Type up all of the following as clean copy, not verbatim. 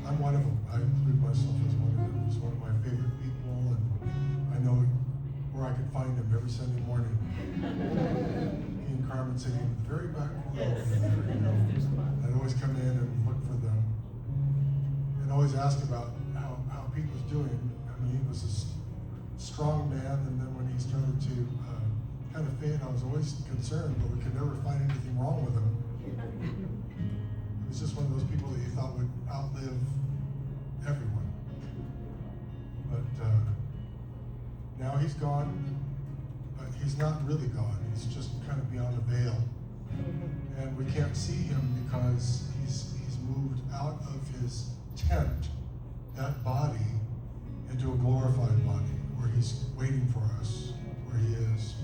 I'm one of them. I include myself as one of them. He's one of my favorite people, and I know where I could find him every Sunday morning. He and Carmen sitting in the very back corner over there, you know. I'd always come in and look for them, and always ask about how Pete was doing. I mean, he was a strong man, and then when he started to kind of fade, I was always concerned, but we could never find anything wrong with him. He was just one of those people that you thought would outlive everyone. But now he's gone, but he's not really gone. He's just kind of beyond a veil. And we can't see him because he's moved out of his tent, that body, into a glorified body where he's waiting for us, where he is.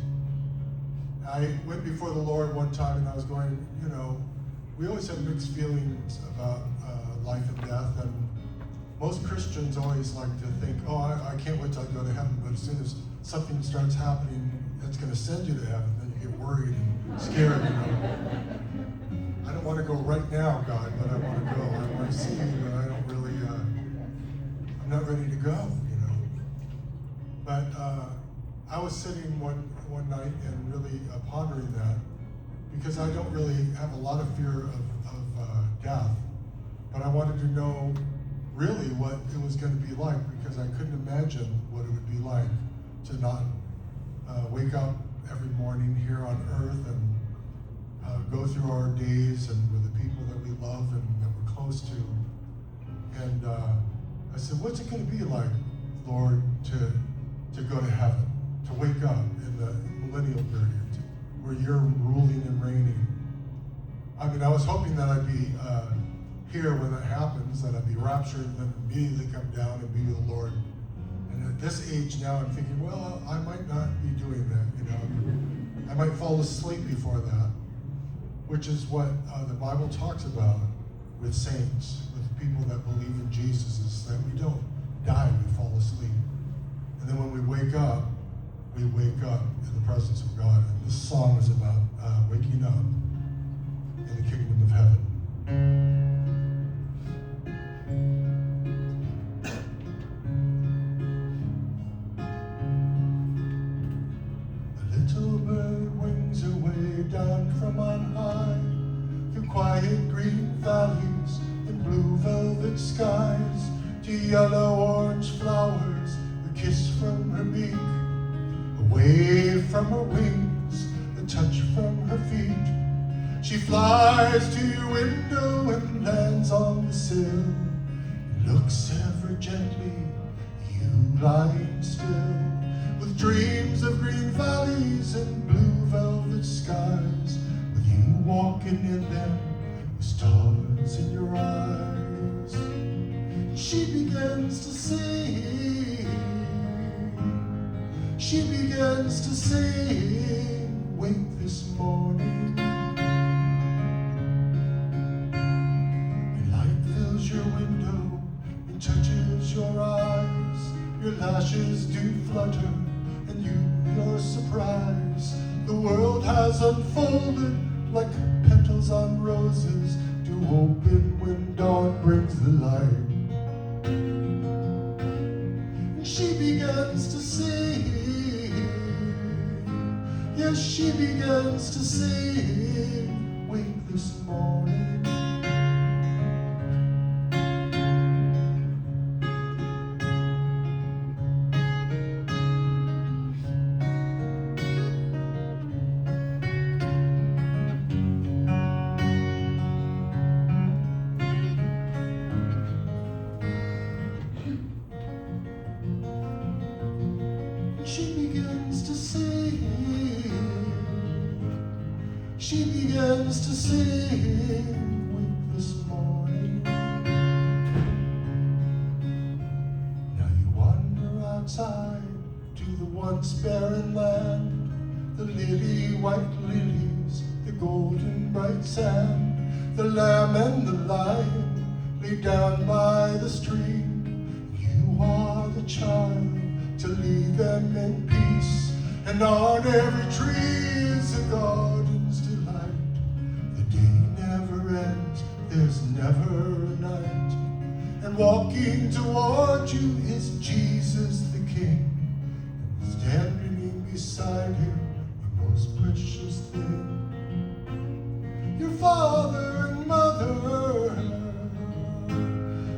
I went before the Lord one time and I was going, you know, we always have mixed feelings about life and death, and most Christians always like to think, oh, I can't wait till I go to heaven, but as soon as something starts happening that's going to send you to heaven, then you get worried and scared, you know. I don't want to go right now, God, but I want to go. I want to see you, but I don't really, I'm not ready to go, you know. But I was sitting one night and really pondering that, because I don't really have a lot of fear of death, but I wanted to know really what it was going to be like, because I couldn't imagine what it would be like to not wake up every morning here on earth and go through our days and with the people that we love and that we're close to. And I said, what's it going to be like, Lord, to go to heaven, to wake up in the millennial period where you're ruling and reigning? I mean, I was hoping that I'd be here when that happens, that I'd be raptured and then immediately come down and be with the Lord. And at this age now, I'm thinking, well, I might not be doing that, you know. I might fall asleep before that, which is what the Bible talks about with saints, with people that believe in Jesus, is that we don't die, we fall asleep. And then when we wake up in the presence of God. And this song is about waking up in the kingdom of heaven. A little bird wings her way down from on high, through quiet green valleys and blue velvet skies, to yellow-orange flowers, a kiss from her beak, a wave from her wings, a touch from her feet. She flies to your window and lands on the sill, looks ever gently, you lying still, with dreams of green valleys and blue velvet skies, with you walking in them, with stars in your eyes. She begins to sing, she begins to sing, wake this morning. And light fills your window and touches your eyes, your lashes do flutter and you're surprised. The world has unfolded like petals on roses, to open when dawn brings the light. She begins to sing, yes, she begins to sing, wake this morning. She begins to sing, she begins to sing, wake this morning. Now you wander outside to the once barren land, the lily white lilies, the golden bright sand, the lamb and the lion lay down by the stream. You are the child to lead them in peace, and on every tree is a garden's delight. The day never ends, there's never a night, and walking toward you is Jesus the King. And standing beside him, the most precious thing. Your father and mother,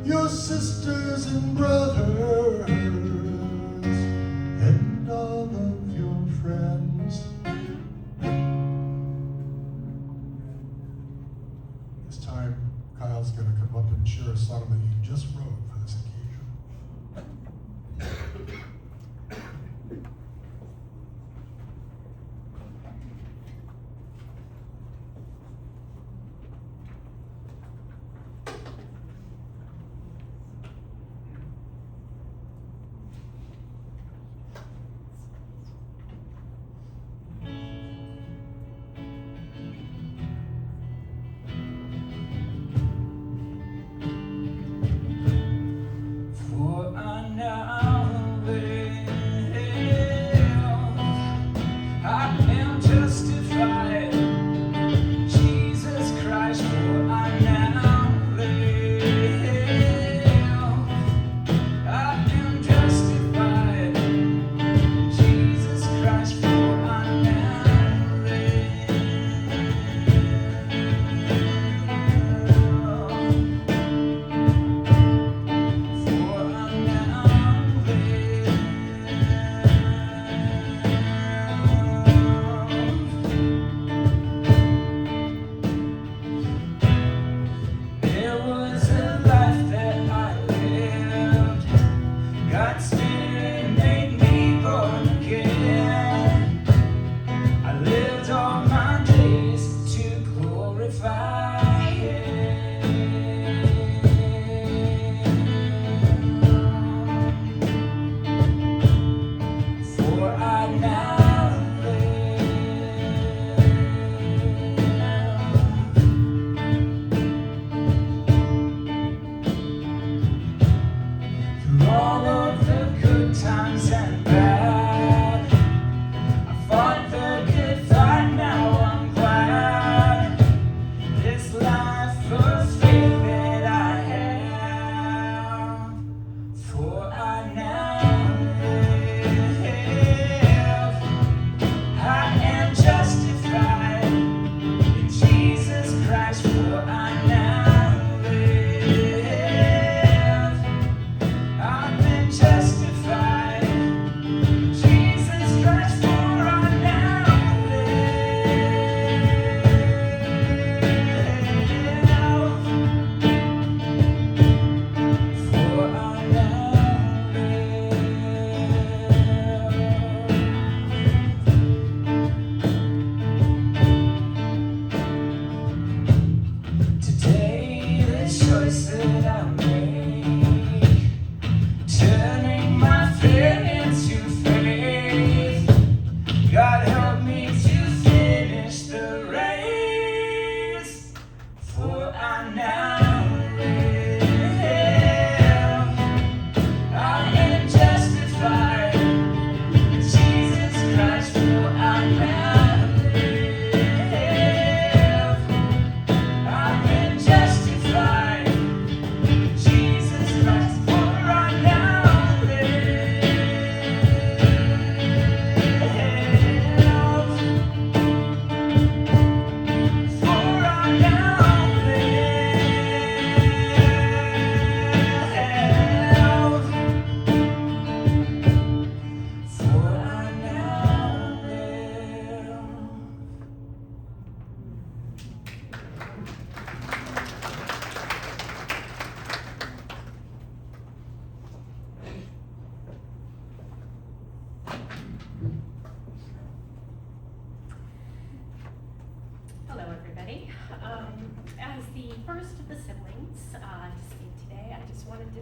your sisters and brothers, and all of your friends. This time, Kyle's going to come up and share a song that he just wrote for this occasion.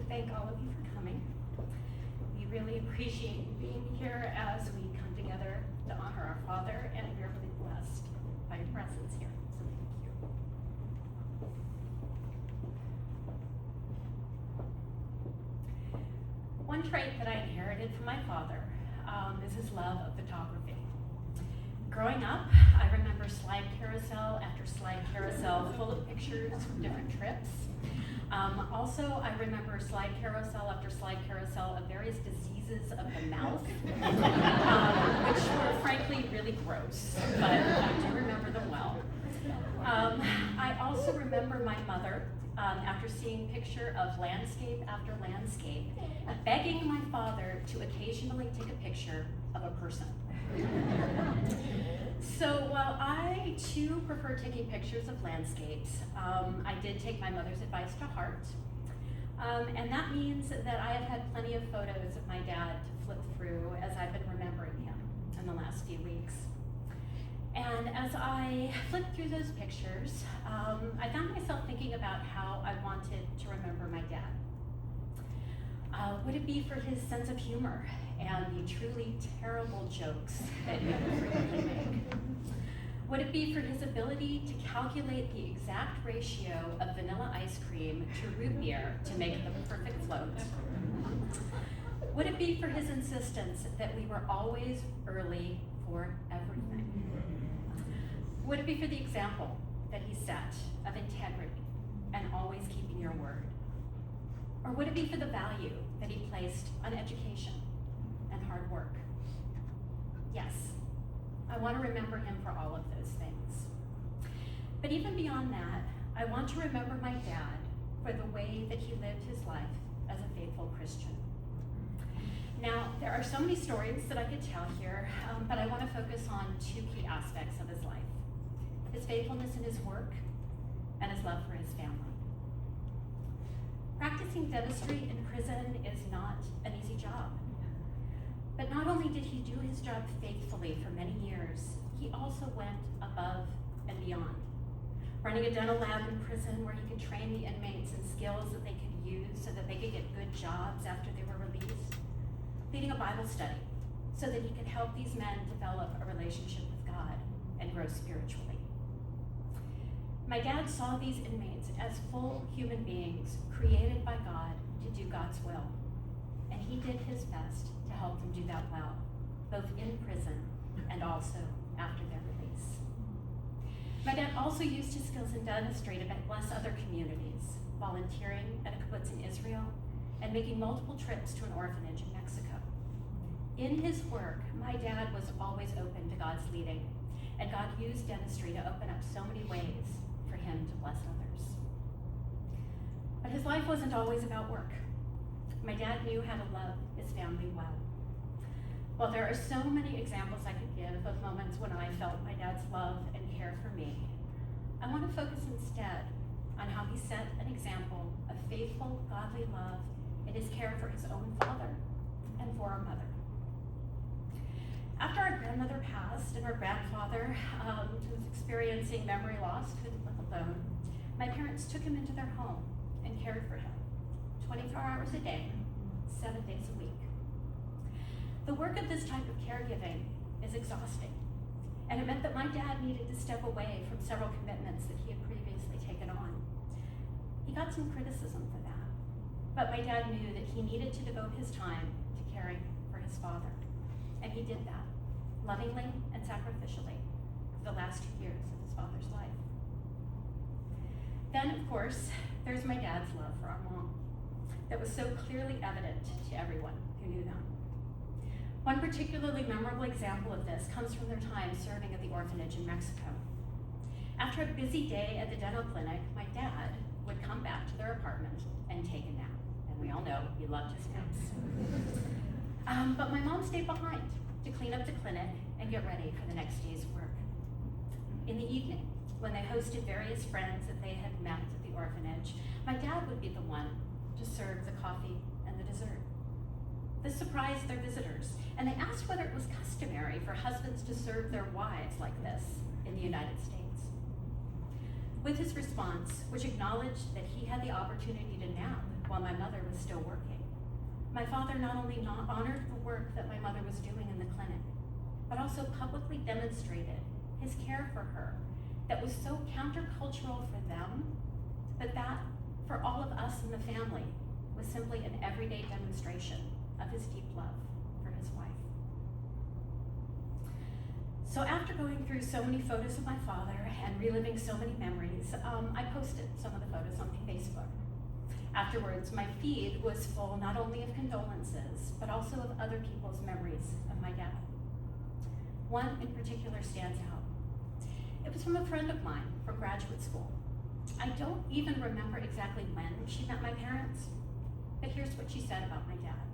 Thank all of you for coming. We really appreciate you being here as we come together to honor our Father, and we are really blessed by your presence here. So thank you. One trait that I inherited from my father is his love of photography. Growing up, I remember slide carousel after slide carousel full of pictures from different trips. Also, I remember slide carousel after slide carousel of various diseases of the mouth, which were frankly really gross, but I do remember them well. I also remember my mother, after seeing picture of landscape after landscape, begging my father to occasionally take a picture of a person. So while I too prefer taking pictures of landscapes, I did take my mother's advice to heart. And that means that I have had plenty of photos of my dad to flip through as I've been remembering him in the last few weeks. And as I flipped through those pictures, I found myself thinking about how I wanted to remember my dad. Would it be for his sense of humor and the truly terrible jokes that he would frequently make? Would it be for his ability to calculate the exact ratio of vanilla ice cream to root beer to make the perfect float? Would it be for his insistence that we were always early for everything? Would it be for the example that he set of integrity and always keeping your word? Or would it be for the value that he placed on education and hard work? Yes, I want to remember him for all of those things. But even beyond that, I want to remember my dad for the way that he lived his life as a faithful Christian. Now, there are so many stories that I could tell here, but I want to focus on two key aspects of his life: his faithfulness in his work and his love for his family. Practicing dentistry in prison is not an easy job. But not only did he do his job faithfully for many years, he also went above and beyond. Running a dental lab in prison where he could train the inmates in skills that they could use so that they could get good jobs after they were released. Leading a Bible study so that he could help these men develop a relationship with God and grow spiritually. My dad saw these inmates as full human beings created by God to do God's will, and he did his best to help them do that well, both in prison and also after their release. My dad also used his skills in dentistry to bless other communities, volunteering at a kibbutz in Israel and making multiple trips to an orphanage in Mexico. In his work, my dad was always open to God's leading, and God used dentistry to open up so many ways for him to bless others. But his life wasn't always about work. My dad knew how to love his family well. While there are so many examples I could give of moments when I felt my dad's love and care for me, I want to focus instead on how he set an example of faithful, godly love in his care for his own father and for our mother. After our grandmother passed and our grandfather was experiencing memory loss, couldn't live alone, my parents took him into their home and cared for him 24 hours a day, 7 days a week. The work of this type of caregiving is exhausting, and it meant that my dad needed to step away from several commitments that he had previously taken on. He got some criticism for that, but my dad knew that he needed to devote his time to caring for his father, and he did that, lovingly and sacrificially, for the last 2 years of his father's life. Then, of course, there's my dad's love for our mom that was so clearly evident to everyone who knew them. One particularly memorable example of this comes from their time serving at the orphanage in Mexico. After a busy day at the dental clinic, my dad would come back to their apartment and take a nap. And we all know he loved his naps. But my mom stayed behind to clean up the clinic and get ready for the next day's work. In the evening, when they hosted various friends that they had met at the orphanage, my dad would be the one to serve the coffee and the dessert. This surprised their visitors, and they asked whether it was customary for husbands to serve their wives like this in the United States. With his response, which acknowledged that he had the opportunity to nap while my mother was still working, my father not only honored the work that my mother was doing in the clinic, but also publicly demonstrated his care for her that was so countercultural for them, but that for all of us in the family was simply an everyday demonstration of his deep love for his wife. So after going through so many photos of my father and reliving so many memories, I posted some of the photos on Facebook. Afterwards, my feed was full not only of condolences, but also of other people's memories of my dad. One in particular stands out. It was from a friend of mine from graduate school. I don't even remember exactly when she met my parents, but here's what she said about my dad.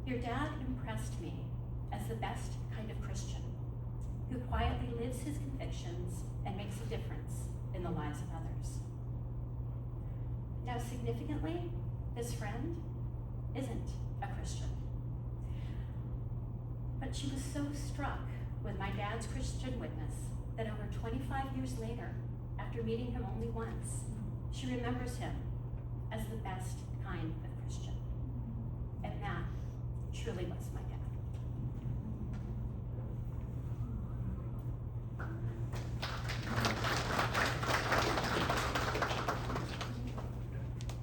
Your dad impressed me as the best kind of Christian, who quietly lives his convictions and makes a difference in the lives of others. Now, significantly, this friend isn't a Christian. But she was so struck with my dad's Christian witness that over 25 years later, after meeting him only once, she remembers him as the best kind of Christian. And that truly was my dad.